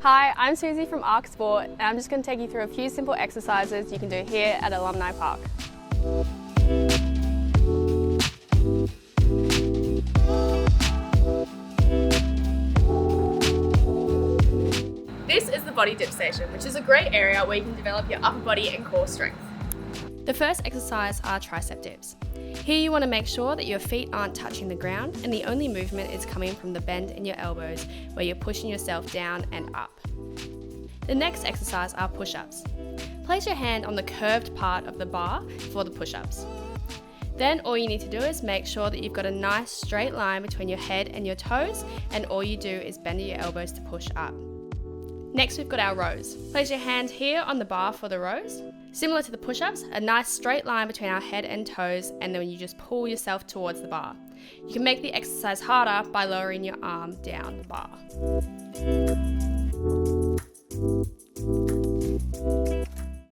Hi, I'm Susie from Arc Sport, and I'm just going to take you through a few simple exercises you can do here at Alumni Park. This is the body dip station, which is a great area where you can develop your upper body and core strength. The first exercise are tricep dips. Here you want to make sure that your feet aren't touching the ground and the only movement is coming from the bend in your elbows where you're pushing yourself down and up. The next exercise are push-ups. Place your hand on the curved part of the bar for the push-ups. Then all you need to do is make sure that you've got a nice straight line between your head and your toes, and all you do is bend your elbows to push up. Next we've got our rows. Place your hand here on the bar for the rows. Similar to the push-ups, a nice straight line between our head and toes, and then you just pull yourself towards the bar. You can make the exercise harder by lowering your arm down the bar.